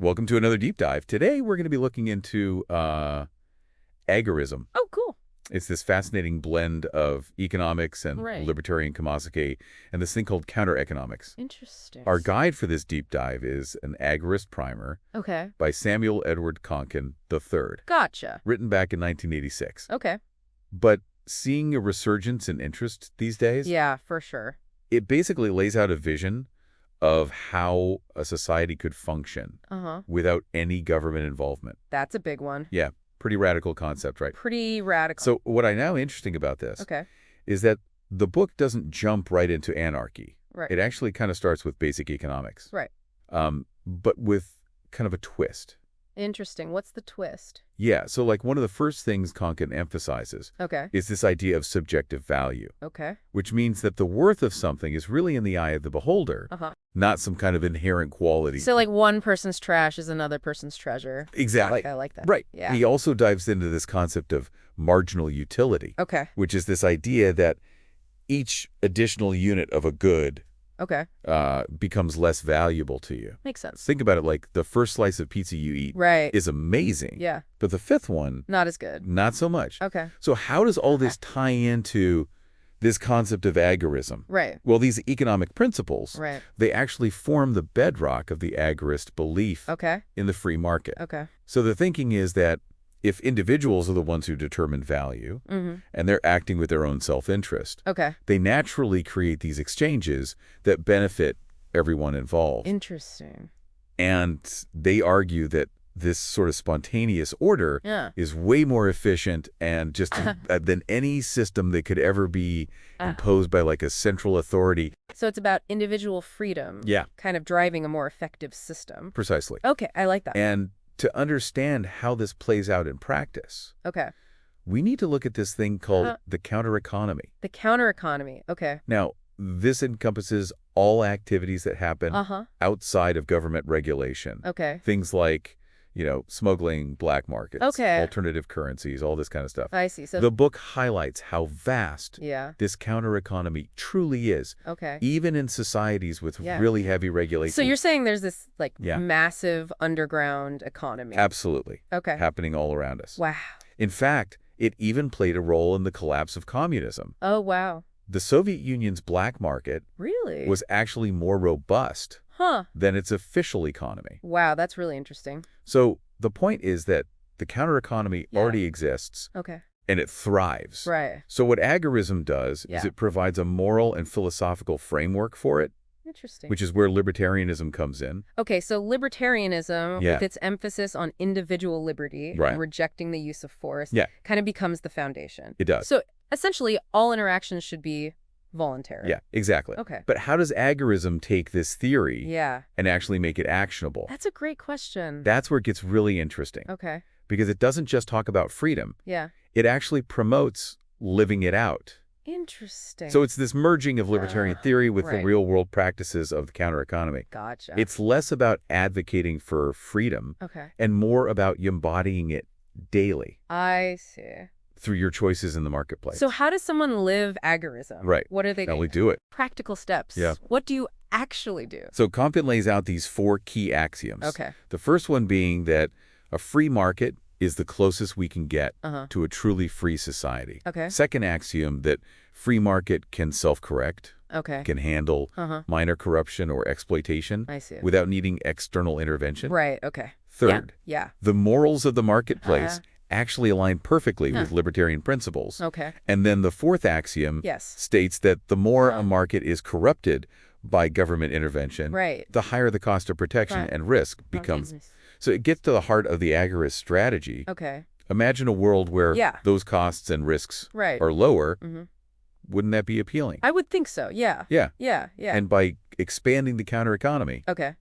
Welcome to another deep dive. Today, we're going to be looking into agorism. Oh, cool. It's this fascinating blend of economics and Right. libertarian kamasuke and this thing called counter-economics. Interesting. Our guide for this deep dive is an Agorist primer Okay. by Samuel Edward Konkin III, Gotcha. written back in 1986. Okay. But seeing a resurgence in interest these days, Yeah, for sure. it basically lays out a vision of how a society could function Uh-huh. without any government involvement. That's a big one. Yeah, pretty radical concept, right? Pretty radical. So what I now interesting about this Okay. is that the book doesn't jump right into anarchy. Right. It actually kind of starts with basic economics, Right. but with kind of a twist. Interesting. What's the twist? Yeah, so like one of the first things Konkin emphasizes Okay. is this idea of subjective value, Okay. which means that the worth of something is really in the eye of the beholder, Uh-huh. not some kind of inherent quality. So like one person's trash is another person's treasure. Exactly. I like that. Right. Yeah. He also dives into this concept of marginal utility, Okay. which is this idea that each additional unit of a good Okay. becomes less valuable to you. Makes sense. Think about it like the first slice of pizza you eat Right. is amazing, Yeah. but the fifth one, Not as good. not so much. Okay. So how does all this tie into this concept of agorism? Right. Well, these economic principles, Right. they actually form the bedrock of the agorist belief Okay. in the free market. Okay. So the thinking is that if individuals are the ones who determine value, Mm-hmm. and they're acting with their own self-interest, Okay. they naturally create these exchanges that benefit everyone involved. Interesting. And they argue that this sort of spontaneous order Yeah. is way more efficient and just than any system that could ever be imposed by like a central authority. So it's about individual freedom. Yeah. Kind of driving a more effective system. Precisely. Okay. I like that. And to understand how this plays out in practice, Okay. we need to look at this thing called the counter-economy. The counter economy. Okay. Now, this encompasses all activities that happen Uh-huh. outside of government regulation. Okay. Things like, smuggling, black markets, Okay. alternative currencies, all this kind of stuff. I see. So The book highlights how vast yeah. this counter-economy truly is, Okay. even in societies with Yeah. really heavy regulations. So you're saying there's this like Yeah. massive underground economy. Absolutely. Okay. Happening all around us. Wow. In fact, it even played a role in the collapse of communism. Oh, wow. The Soviet Union's black market Really? was actually more robust Huh. than its official economy. Wow, that's really interesting. So the point is that the counter-economy Yeah. already exists, Okay. and it thrives. Right. So what agorism does is Yeah. it provides a moral and philosophical framework for it, Interesting. which is where libertarianism comes in. Okay, so libertarianism, Yeah. with its emphasis on individual liberty Right. and rejecting the use of force, Yeah. kind of becomes the foundation. It does. So essentially, all interactions should be voluntary. Yeah, exactly. Okay. But how does agorism take this theory Yeah. and actually make it actionable? That's a great question. That's where it gets really interesting, Okay. because it doesn't just talk about freedom. Yeah. It actually promotes living it out. Interesting. So it's this merging of libertarian theory with the right. real-world practices of the counter-economy. Gotcha. It's less about advocating for freedom Okay. and more about embodying it daily I see. through your choices in the marketplace. So how does someone live agorism? Right. What are they Now doing? we do it. Practical steps. Yeah. What do you actually do? So Konkin lays out these 4 key axioms. Okay. The first one being that a free market is the closest we can get Uh-huh. to a truly free society. Okay. Second axiom, that free market can self-correct, Okay. can handle Uh-huh. minor corruption or exploitation I see. without needing external intervention. Right. Okay. Third, Yeah. the morals of the marketplace Uh-huh. actually align perfectly Huh. with libertarian principles. Okay. And then the fourth axiom Yes. states that the more Huh. a market is corrupted by government intervention, Right. the higher the cost of protection Right. and risk Oh, becomes. goodness. So it gets to the heart of the agorist strategy. Okay. Imagine a world where Yeah. those costs and risks Right. are lower. Mm-hmm. Wouldn't that be appealing? I would think so. Yeah. Yeah. Yeah. Yeah. And by expanding the counter economy, Okay.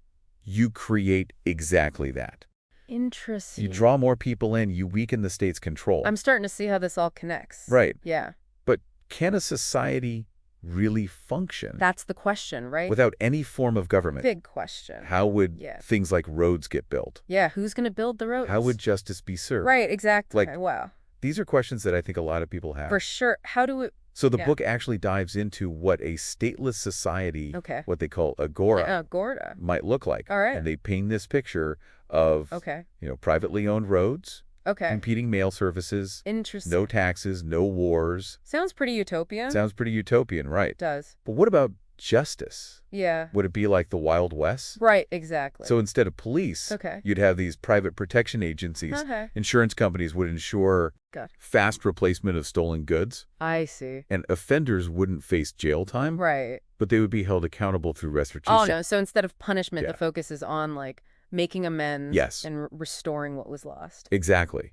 you create exactly that. Interesting. You draw more people in, you weaken the state's control. I'm starting to see how this all connects. Right. Yeah. But can a society really function That's the question, right? without any form of government? Big question. How would Yeah. things like roads get built? Yeah. Who's going to build the roads? How would justice be served? Right. Exactly. Like- Wow. These are questions that I think a lot of people have. For sure. How do it? So the yeah. book actually dives into what a stateless society, Okay. Uh, what they call agora, Gorda. might look like. All right. And they paint this picture of, Okay. privately owned roads, Okay. competing mail services, Interesting. no taxes, no wars. Sounds pretty utopian. Sounds pretty utopian, right? Does. But what about justice? Yeah. Would it be like the Wild West? Right, exactly. So instead of police, Okay. you'd have these private protection agencies. Okay. Insurance companies would ensure Got it. fast replacement of stolen goods, I see. and offenders wouldn't face jail time, Right. but they would be held accountable through restitution. Oh, no. So instead of punishment, Yeah. the focus is on, like, making amends Yes. and restoring what was lost. Exactly.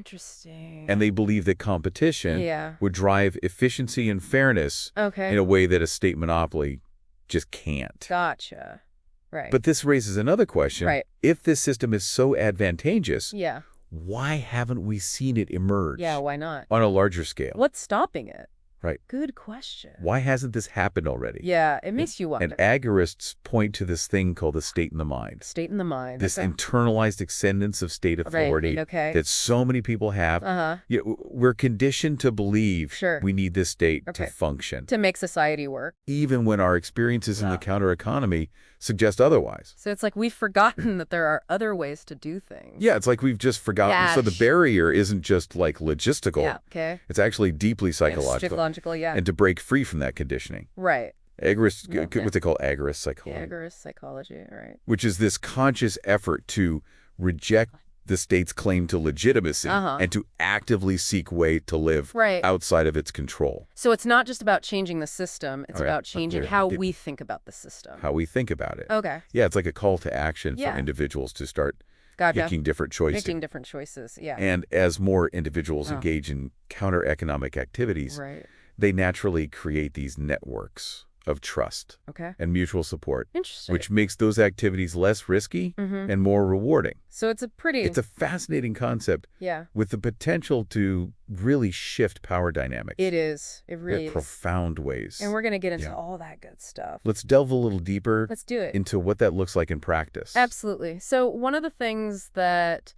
Interesting. And they believe that competition Yeah. would drive efficiency and fairness Okay. in a way that a state monopoly just can't. Gotcha. Right. But this raises another question. Right. If this system is so advantageous, yeah. why haven't we seen it emerge Yeah, why not? on a larger scale? What's stopping it? Right. Good question. Why hasn't this happened already? Yeah, it makes you wonder. And agorists point to this thing called the state in the mind. State in the mind. This Okay. internalized ascendance of state authority Right. Okay. that so many people have. Uh-huh. We're conditioned to believe Sure. we need this state Okay. to function, To make society work. even when our experiences in the counter economy suggest otherwise. So it's like we've forgotten that there are other ways to do things. Yeah, it's like we've just forgotten. So the barrier isn't just like logistical. Yeah. Okay. It's actually deeply psychological. Psychological, yeah. And to break free from that conditioning. Right. Agorist, Okay. what they call agorist psychology, Agorist psychology, right. which is this conscious effort to reject the state's claim to legitimacy and to actively seek way to live Right. outside of its control. So it's not just about changing the system, it's All right. about changing Yeah. how we think about the system. How we think about it. Okay. Yeah, it's like a call to action Yeah. for individuals to start Gotcha. making different choices. Making different choices, yeah. And as more individuals engage in counter-economic activities, Right. they naturally create these networks of trust Okay. and mutual support, Interesting. which makes those activities less risky and more rewarding. So it's a pretty... It's a fascinating concept yeah. with the potential to really shift power dynamics It is. It really in is. profound ways. And we're going to get into Yeah. all that good stuff. Let's delve a little deeper Let's do it. into what that looks like in practice. Absolutely. So one of the things that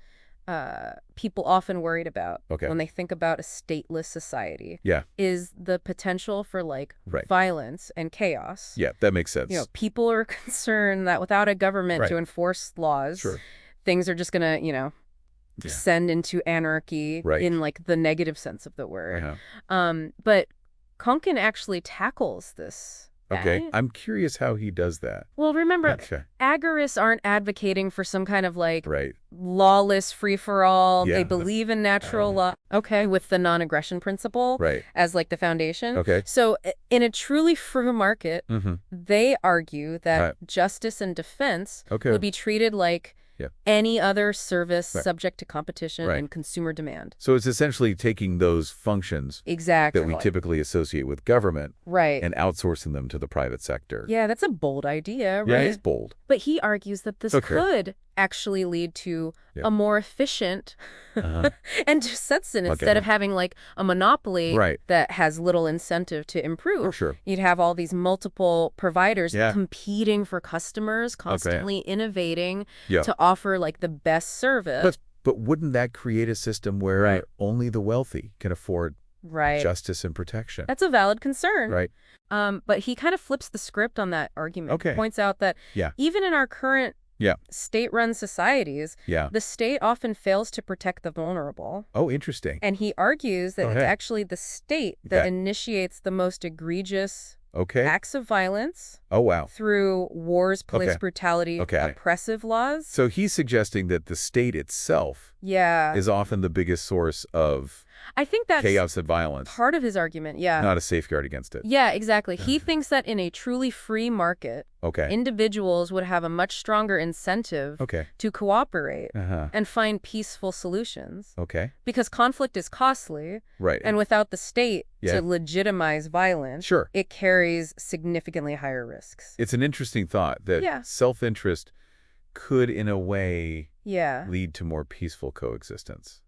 people often worried about Okay. when they think about a stateless society Yeah, is the potential for like Right. violence and chaos. yeah, that makes sense. People are concerned that without a government Right. to enforce laws, Sure. things are just going to, Yeah. descend into anarchy Right. in like the negative sense of the word. Uh-huh. But Konkin actually tackles this. Okay, right? I'm curious how he does that. Well, remember, Okay, agorists aren't advocating for some kind of like right. lawless free-for-all. Yeah, They that's- believe in natural law. Okay, with the non-aggression principle Right. as like the foundation. Okay. So in a truly free market, Mm-hmm. they argue that Right. justice and defense Okay. would be treated like Yeah. any other service Right. subject to competition Right. and consumer demand. So it's essentially taking those functions Exactly. that we typically associate with government Right. and outsourcing them to the private sector. Yeah, that's a bold idea, right? Yeah, it's bold. But he argues that this Okay. could actually lead to Yeah. a more efficient Uh-huh. and just sets in Okay. instead of having like a monopoly Right. that has little incentive to improve. Oh, sure. You'd have all these multiple providers Yeah. competing for customers, constantly innovating Yeah. to offer like the best service. But wouldn't that create a system where Right. only the wealthy can afford Right. justice and protection? That's a valid concern. Right. But he kind of flips the script on that argument. Okay. Points out that Yeah. even in our current Yeah. state-run societies, Yeah. the state often fails to protect the vulnerable. Oh, interesting. And he argues that Go it's ahead. actually the state that Okay. initiates the most egregious Okay. acts of violence Oh, wow. through wars, police Okay. brutality, Okay. oppressive laws. So he's suggesting that the state itself Yeah. is often the biggest source of I think that's chaos and violence, part of his argument. Yeah. not a safeguard against it. Yeah, exactly. He thinks that in a truly free market, Okay. individuals would have a much stronger incentive Okay. to cooperate Uh-huh. and find peaceful solutions. Okay. Because conflict is costly, Right. and without the state Yeah. to legitimize violence, Sure. it carries significantly higher risks. It's an interesting thought that Yeah. self-interest could, in a way, Yeah. lead to more peaceful coexistence.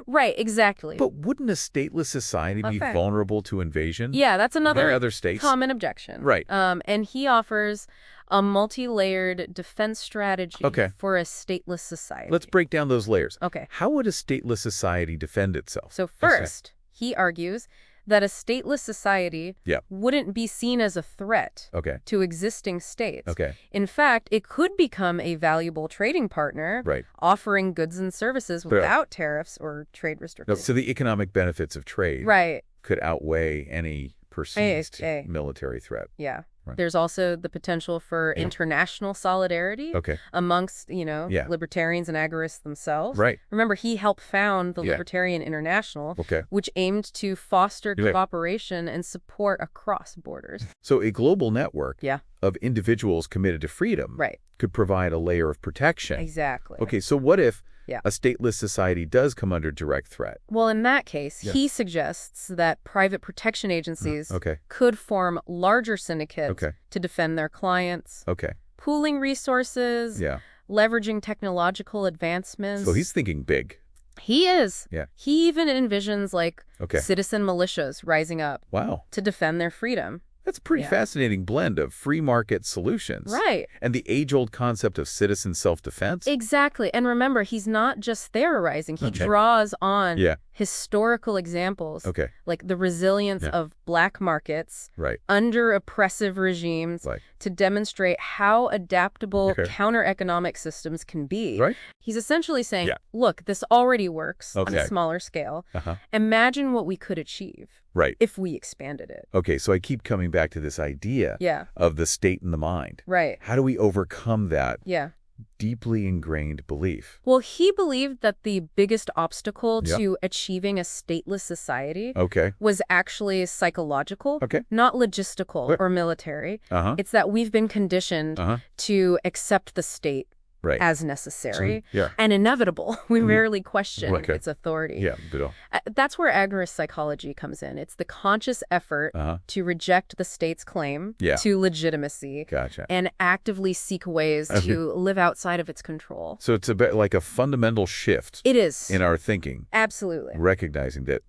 Right, exactly. But wouldn't a stateless society be Okay. vulnerable to invasion? Yeah, that's By another other states? common objection. Right. And he offers a multi-layered defense strategy Okay. for a stateless society. Let's break down those layers. Okay. How would a stateless society defend itself? So first, he argues that a stateless society Yeah. wouldn't be seen as a threat Okay. to existing states. Okay. In fact, it could become a valuable trading partner, Right. offering goods and services without tariffs or trade No, restrictions. so the economic benefits of trade Right. could outweigh any perceived Hey. military threat. Yeah. Right. There's also the potential for international solidarity Okay. amongst, Yeah. libertarians and agorists themselves. Right. Remember, he helped found the Yeah. Libertarian International, Okay. which aimed to foster Yeah. cooperation and support across borders. So a global network Yeah. of individuals committed to freedom Right. could provide a layer of protection. Exactly. Okay, so what if Yeah. a stateless society does come under direct threat? Well, in that case, Yeah. he suggests that private protection agencies Okay. could form larger syndicates Okay. to defend their clients, Okay. pooling resources, Yeah. leveraging technological advancements. So he's thinking big. He is. Yeah. He even envisions, Okay. citizen militias rising up Wow. to defend their freedom. That's a pretty Yeah. fascinating blend of free market solutions. Right. And the age-old concept of citizen self-defense. Exactly. And remember, he's not just theorizing. He Okay. draws on Yeah. historical examples, Okay. like the resilience Yeah. of black markets Right. under oppressive regimes, Right. to demonstrate how adaptable Okay. counter-economic systems can be. Right. He's essentially saying, Yeah. look, this already works on Okay. a smaller scale. Uh-huh. Imagine what we could achieve Right. if we expanded it. Okay, so I keep coming back to this idea Yeah. of the state in the mind. Right. How do we overcome that Yeah. deeply ingrained belief? Well, he believed that the biggest obstacle Yeah. to achieving a stateless society Okay. was actually psychological, Okay. not logistical Right. or military. Uh-huh. It's that we've been conditioned Uh-huh. to accept the state Right. as necessary Yeah. and inevitable. We Mhm. rarely question Okay. its authority. Yeah, but That's where agorist psychology comes in. It's the conscious effort uh-huh. to reject the state's claim Yeah. to legitimacy Gotcha. and actively seek ways Okay. to live outside of its control. So it's a bit like a fundamental shift It is. in our thinking, Absolutely. recognizing that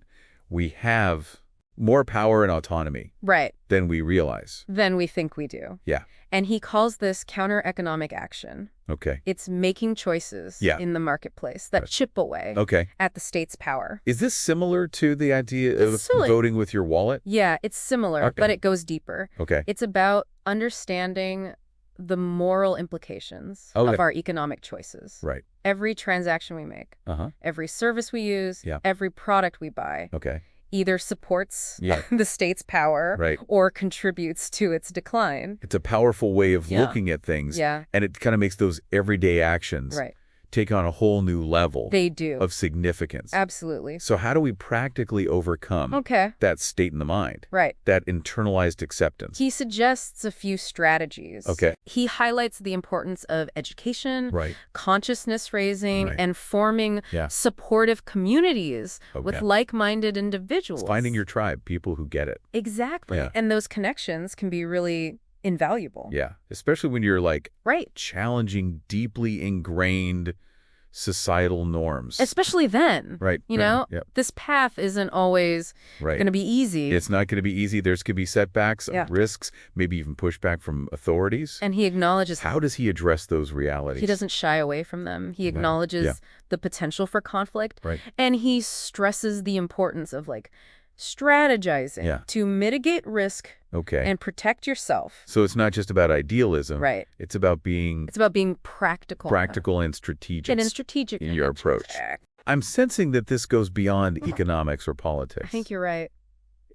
we have more power and autonomy Right. than we realize. Than we think we do. Yeah. And he calls this counter-economic action. Okay. It's making choices Yeah. in the marketplace that chip away Okay. at the state's power. Is this similar to the idea of It's silly. voting with your wallet? Yeah, it's similar, Okay. but it goes deeper. Okay. It's about understanding the moral implications Okay. of our economic choices. Right. Every transaction we make, Uh-huh. every service we use, Yeah. every product we buy, Okay. either supports Yeah. the state's power Right. or contributes to its decline. It's a powerful way of Yeah. looking at things. Yeah, And it kind of makes those everyday actions right. take on a whole new level They do. of significance. Absolutely. So how do we practically overcome Okay, that state in the mind, right. that internalized acceptance? He suggests a few strategies. Okay. He highlights the importance of education, Right. consciousness raising, Right. and forming Yeah. supportive communities with Okay. like-minded individuals. It's finding your tribe, people who get it. Exactly. Yeah. And those connections can be really invaluable. Yeah. Especially when you're like Right. challenging deeply ingrained societal norms. Especially then. Right. You right, know, Yep. this path isn't always Right. going to be easy. It's not going to be easy. There's could be setbacks, Yeah. risks, maybe even pushback from authorities. And he acknowledges How does he address those realities? he doesn't shy away from them. He Yeah. acknowledges Yeah. the potential for conflict. Right. And he stresses the importance of strategizing Yeah. to mitigate risk Okay. and protect yourself. So it's not just about idealism. Right. It's about being It's about being practical. practical and strategic And strategic. in your approach. I'm sensing that this goes beyond economics or politics. I think you're right.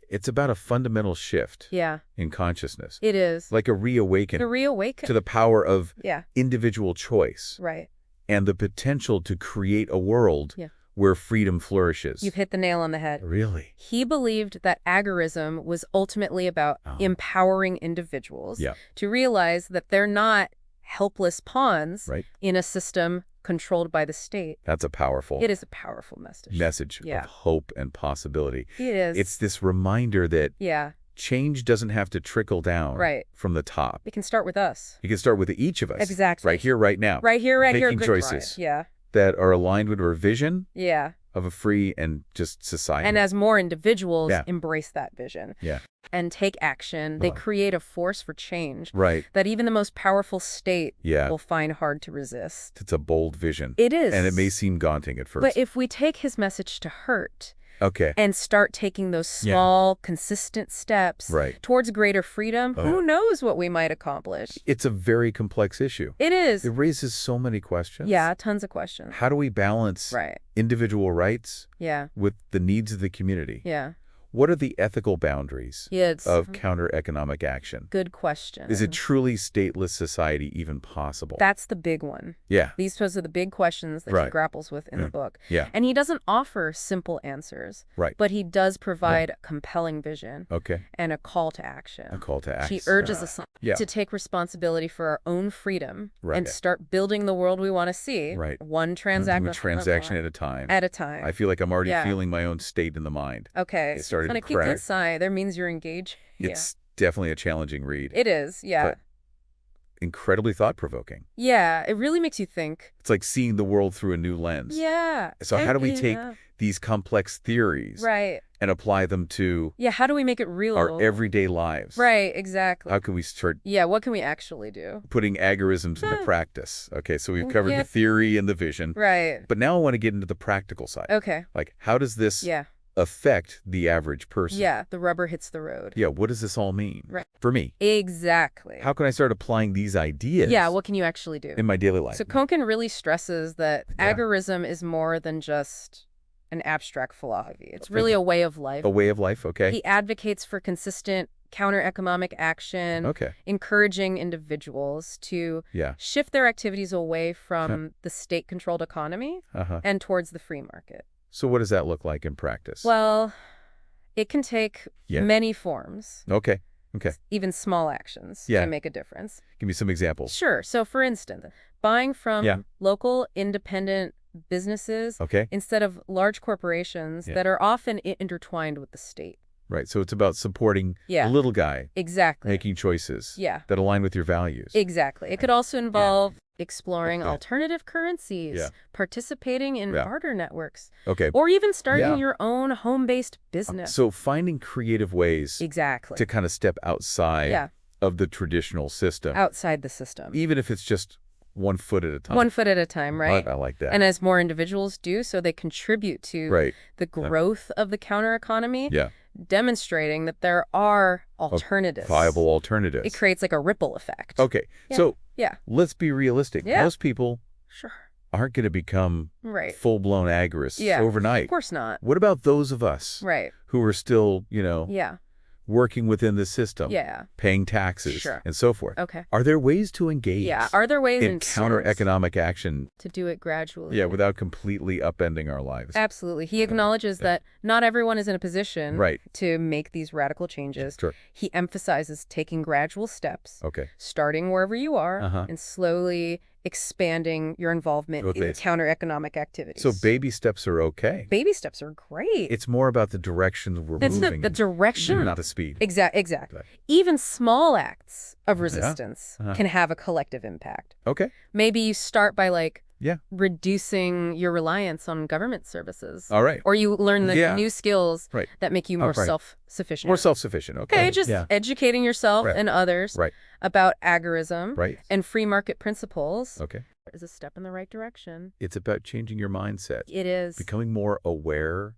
It's about a fundamental shift Yeah, in consciousness, it is. like a reawaken To reawaken. to the power of Yeah, individual choice right. and the potential to create a world Yeah. where freedom flourishes. You've hit the nail on the head. Really? He believed that agorism was ultimately about empowering individuals Yeah. to realize that they're not helpless pawns Right. in a system controlled by the state. That's a powerful It is a powerful message. message Yeah. of hope and possibility. It is. It's this reminder that Yeah, change doesn't have to trickle down Right. from the top. it can start with us. It can start with each of us. Exactly. Right here, right now. Right here, right here. Making Good choices. try. Yeah, That are aligned with our vision yeah. of a free and just society. And as more individuals Yeah. embrace that vision Yeah. and take action, they Uh-huh. create a force for change Right. that even the most powerful state Yeah. will find hard to resist. It's a bold vision. It is. And it may seem daunting at first. But if we take his message to heart, Okay. and start taking those small, consistent steps towards greater freedom, who knows what we might accomplish? It's a very complex issue. It is. It raises so many questions. Yeah, tons of questions. How do we balance individual rights with the needs of the community? Yeah. What are the ethical boundaries It's of counter-economic action? good question. Is a truly stateless society even possible? That's the big one. Yeah. These are the big questions that he grapples with in the book. Yeah. And he doesn't offer simple answers. Right. But he does provide a compelling vision. Okay. And a call to action. A call to action. He urges us to take responsibility for our own freedom and start building the world we want to see. Right. One transaction at a time. At a time. I feel like I'm already feeling my own state in the mind. Okay. It started to keep that sigh. That means you're engaged. It's definitely a challenging read. It is, but incredibly thought-provoking. Yeah, it really makes you think. It's like seeing the world through a new lens. Yeah. So how do we take these complex theories and apply them to how do we make it real? Our everyday lives? Right, exactly. How can we start what can we actually do? Putting agorisms into practice? Okay, so we've covered the theory and the vision. Right. But now I want to get into the practical side. Okay. Like, how does this affect the average person? Yeah, the rubber hits the road. Yeah, what does this all mean for me? Exactly. How can I start applying these ideas? Yeah, what can you actually do? In my daily life. So Konkin really stresses that agorism is more than just an abstract philosophy. It's really a way of life. A way of life, okay. He advocates for consistent counter-economic action, encouraging individuals to shift their activities away from the state-controlled economy and towards the free market. So what does that look like in practice? Well, it can take many forms. Okay. Even small actions can make a difference. Give me some examples. Sure. So, for instance, buying from local independent businesses instead of large corporations that are often intertwined with the state. Right. So it's about supporting the little guy. Exactly. Making choices that align with your values. Exactly. It could also involve exploring alternative currencies, participating in barter networks, or even starting your own home-based business. So finding creative ways to kind of step outside of the traditional system. Outside the system. Even if it's just 1 foot at a time. 1 foot at a time, right? I like that. And as more individuals do, so they contribute to the growth of the counter economy, demonstrating that there are alternatives. Viable alternatives. It creates like a ripple effect. Okay. So let's be realistic. Most people aren't going to become full-blown agorists overnight. Of course not. What about those of us who are still, working within the system, paying taxes, and so forth? Okay. Are there ways to engage Are there ways in counter-economic action? To do it gradually. Yeah, without completely upending our lives. Absolutely. He acknowledges that not everyone is in a position to make these radical changes. Sure. He emphasizes taking gradual steps, starting wherever you are, and slowly expanding your involvement in counter-economic activities. So baby steps are okay. Baby steps are great. It's more about the direction we're moving. The direction. Not the speed. Exactly. Even small acts of resistance can have a collective impact. Okay. Maybe you start by reducing your reliance on government services. All right. Or you learn the new skills that make you more self-sufficient. More self-sufficient. Okay, just educating yourself and others about agorism and free market principles is a step in the right direction. It's about changing your mindset. It is. Becoming more aware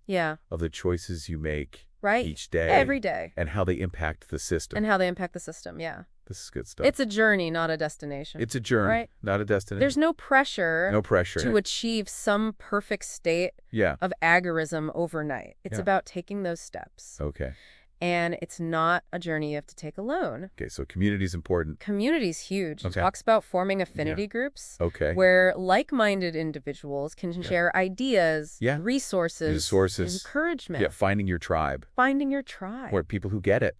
of the choices you make each day. Every day. And how they impact the system. This is good stuff. It's a journey, not a destination. It's a journey, not a destination. There's no pressure. To achieve some perfect state of agorism overnight. It's about taking those steps. Okay. And it's not a journey you have to take alone. Okay, so community's important. Community's huge. It talks about forming affinity groups where like-minded individuals can share ideas, resources, encouragement. Yeah, finding your tribe. Where people who get it.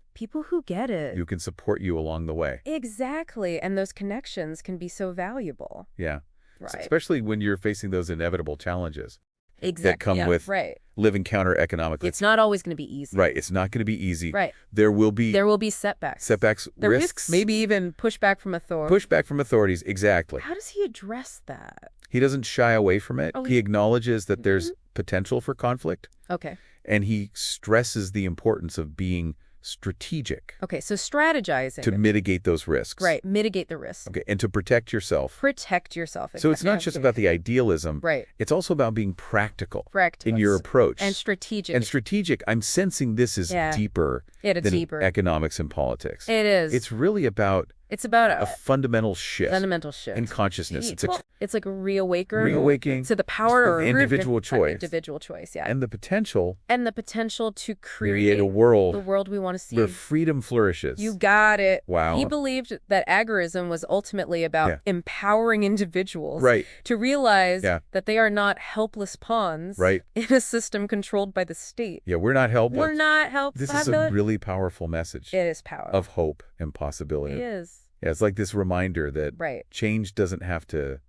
Who can support you along the way. Exactly. And those connections can be so valuable. Yeah. Especially when you're facing those inevitable challenges. Exactly. That come with living counter-economically. It's not always going to be easy. Right. It's not going to be easy. Right. There will be setbacks. Risks. Maybe even pushback from authorities. Exactly. How does he address that? He doesn't shy away from it. He acknowledges that there's potential for conflict. Okay. And he stresses the importance of being strategic. Okay, so strategizing. To mitigate those risks. Right, mitigate the risks. Okay, and to protect yourself. Protect yourself. So it's not just about the idealism. Right. It's also about being practical. Practical. In your approach. And strategic. And strategic. I'm sensing this is deeper than economics and politics. It is. It's really about... It's about a fundamental shift. Fundamental shift. In consciousness. It's like a reawakening. Reawakening. To the power of individual choice. Individual choice, yeah. And the potential. And the potential to create a world. The world we want to see. Where freedom flourishes. You got it. Wow. He believed that agorism was ultimately about empowering individuals. Right. To realize that they are not helpless pawns. Right. In a system controlled by the state. Yeah, we're not helpless. We're not helpless. This is a really powerful message. It is powerful. Of hope and possibility. It is. Yeah, it's like this reminder that change doesn't have to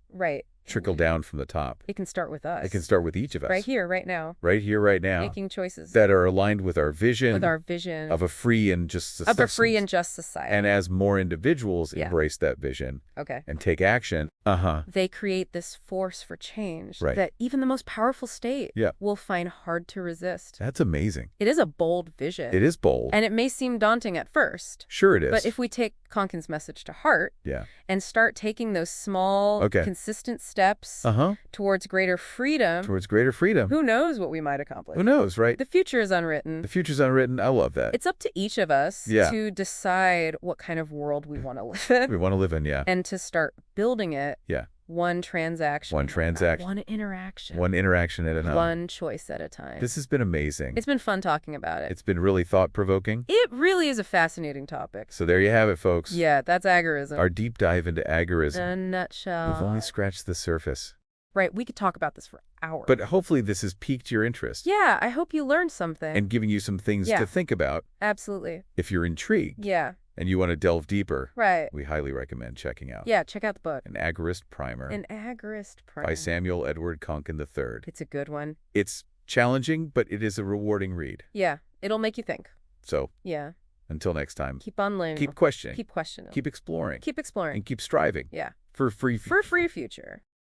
trickle down from the top. It can start with us. It can start with each of us. Right here, right now. Right here, right now. Making choices. That are aligned with our vision. With our vision. Of a free and just society. Of a free and just society. And as more individuals embrace that vision. And take action. They create this force for change. Right. That even the most powerful state will find hard to resist. That's amazing. It is a bold vision. It is bold. And it may seem daunting at first. Sure it is. But if we take Konkin's message to heart. And start taking those small, consistent steps. Towards greater freedom. Towards greater freedom. Who knows what we might accomplish? Who knows, right? The future is unwritten. The future's unwritten. I love that. It's up to each of us to decide what kind of world we want to live in. We want to live in, and to start building it. One transaction. One transaction. One interaction. One interaction at a time. One choice at a time. This has been amazing. It's been fun talking about it. It's been really thought-provoking. It really is a fascinating topic. So there you have it, folks. Yeah, that's agorism. Our deep dive into agorism. In a nutshell. We've only scratched the surface. Right, we could talk about this for hours. But hopefully this has piqued your interest. Yeah, I hope you learned something. And giving you some things to think about. Absolutely. If you're intrigued. Yeah. And you want to delve deeper. Right. We highly recommend checking out. Yeah, check out the book. An Agorist Primer. An Agorist Primer. By Samuel Edward Konkin III. It's a good one. It's challenging, but it is a rewarding read. Yeah, it'll make you think. So. Yeah. Until next time. Keep on learning. Keep questioning. Keep questioning. Keep exploring. Keep exploring. And keep striving. Yeah. For a free future. For a free future.